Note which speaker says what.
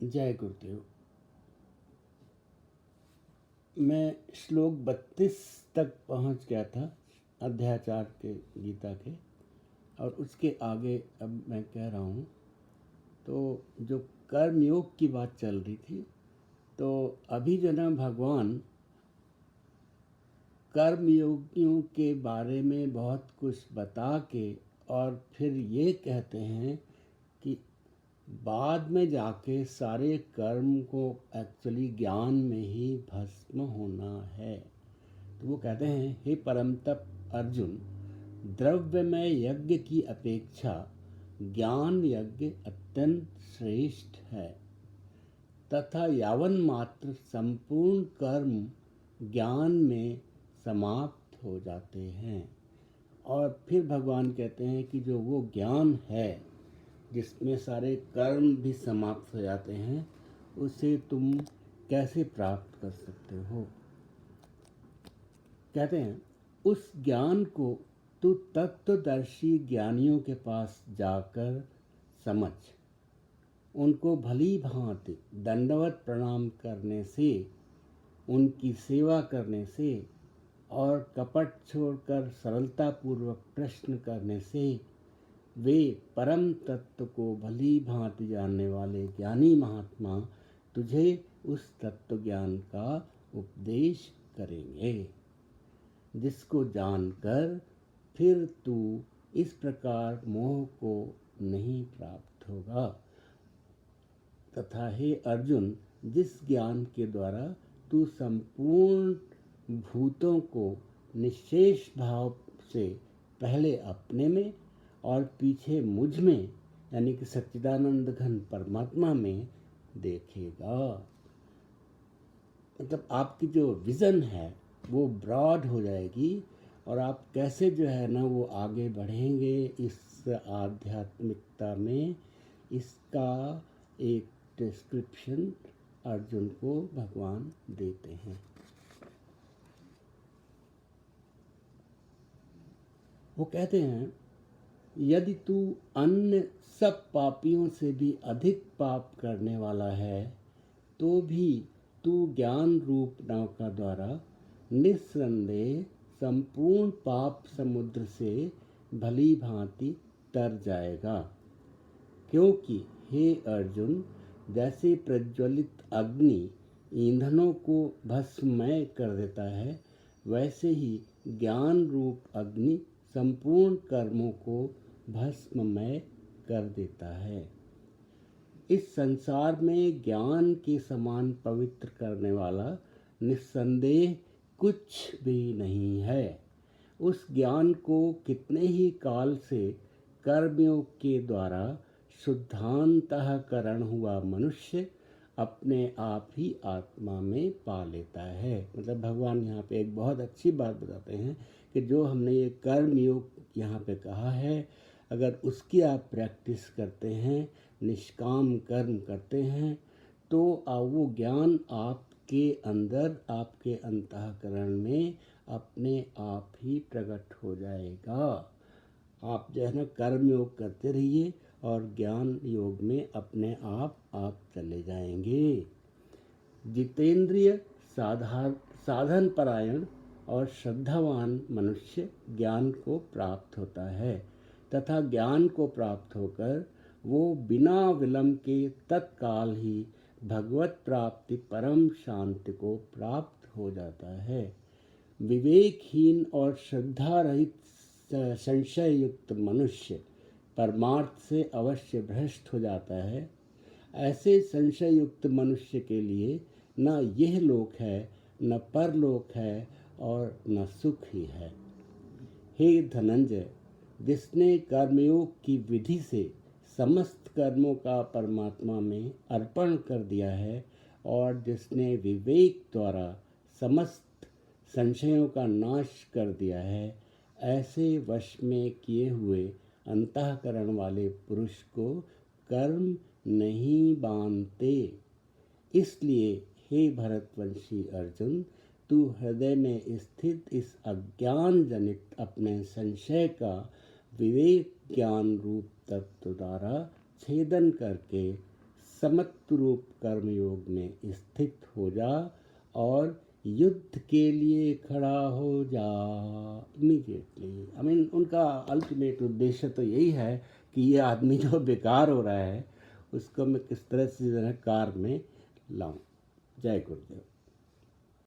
Speaker 1: जय गुरुदेव। मैं श्लोक 32 तक पहुंच गया था अध्याय 4 के गीता के, और उसके आगे अब मैं कह रहा हूँ। तो जो कर्मयोग की बात चल रही थी, तो अभी जो ना भगवान कर्मयोगियों के बारे में बहुत कुछ बता के और फिर ये कहते हैं कि बाद में जाके सारे कर्म को एक्चुअली ज्ञान में ही भस्म होना है। तो वो कहते हैं, हे परम तप अर्जुन, द्रव्यमय यज्ञ की अपेक्षा ज्ञान यज्ञ अत्यंत श्रेष्ठ है तथा यावन मात्र संपूर्ण कर्म ज्ञान में समाप्त हो जाते हैं। और फिर भगवान कहते हैं कि जो वो ज्ञान है जिसमें सारे कर्म भी समाप्त हो जाते हैं, उसे तुम कैसे प्राप्त कर सकते हो। कहते हैं, उस ज्ञान को तू तत्वदर्शी ज्ञानियों के पास जाकर समझ। उनको भली भांति दंडवत प्रणाम करने से, उनकी सेवा करने से और कपट छोड़कर सरलतापूर्वक प्रश्न करने से वे परम तत्व को भली भांति जानने वाले ज्ञानी महात्मा तुझे उस तत्व ज्ञान का उपदेश करेंगे, जिसको जानकर फिर तू इस प्रकार मोह को नहीं प्राप्त होगा। तथा हे अर्जुन, जिस ज्ञान के द्वारा तू संपूर्ण भूतों को निश्शेष भाव से पहले अपने में और पीछे मुझ में, यानी कि सच्चिदानंद घन परमात्मा में देखेगा। मतलब आपकी जो विज़न है वो ब्रॉड हो जाएगी और आप कैसे जो है ना वो आगे बढ़ेंगे इस आध्यात्मिकता में, इसका एक डिस्क्रिप्शन अर्जुन को भगवान देते हैं। वो कहते हैं, यदि तू अन्य सब पापियों से भी अधिक पाप करने वाला है तो भी तू ज्ञान रूप नौका द्वारा निस्संदेह संपूर्ण पाप समुद्र से भली भांति तर जाएगा। क्योंकि हे अर्जुन, जैसे प्रज्वलित अग्नि ईंधनों को भस्ममय कर देता है, वैसे ही ज्ञान रूप अग्नि संपूर्ण कर्मों को भस्ममय कर देता है। इस संसार में ज्ञान के समान पवित्र करने वाला निस्संदेह कुछ भी नहीं है। उस ज्ञान को कितने ही काल से कर्मयोग के द्वारा शुद्धांतःकरण हुआ मनुष्य अपने आप ही आत्मा में पा लेता है। मतलब भगवान यहाँ पे एक बहुत अच्छी बात बताते हैं कि जो हमने ये कर्म योग यहाँ पे कहा है, अगर उसकी आप प्रैक्टिस करते हैं, निष्काम कर्म करते हैं, तो वो ज्ञान आपके अंदर, आपके अंतःकरण में अपने आप ही प्रकट हो जाएगा। आप जो है ना कर्म योग करते रहिए और ज्ञान योग में अपने आप चले जाएंगे। जितेंद्रिय साधन परायण और श्रद्धावान मनुष्य ज्ञान को प्राप्त होता है तथा ज्ञान को प्राप्त होकर वो बिना विलंब के तत्काल ही भगवत प्राप्ति परम शांति को प्राप्त हो जाता है। विवेकहीन और श्रद्धा रहित संशय युक्त मनुष्य परमार्थ से अवश्य भ्रष्ट हो जाता है। ऐसे संशय युक्त मनुष्य के लिए न यह लोक है, न परलोक है और न सुख ही है। हे धनंजय, जिसने कर्मयोग की विधि से समस्त कर्मों का परमात्मा में अर्पण कर दिया है और जिसने विवेक द्वारा समस्त संशयों का नाश कर दिया है, ऐसे वश में किए हुए अंतःकरण वाले पुरुष को कर्म नहीं बांधते। इसलिए हे भरतवंशी अर्जुन, तू हृदय में स्थित इस अज्ञान जनित अपने संशय का विवेक ज्ञान रूप तत्व द्वारा छेदन करके समत्व रूप कर्मयोग में स्थित हो जा और युद्ध के लिए खड़ा हो जा इमीडिएटली। आई मीन उनका अल्टीमेट उद्देश्य तो यही है कि ये आदमी जो बेकार हो रहा है उसको मैं किस तरह से जो है कार में लाऊं। जय गुरुदेव।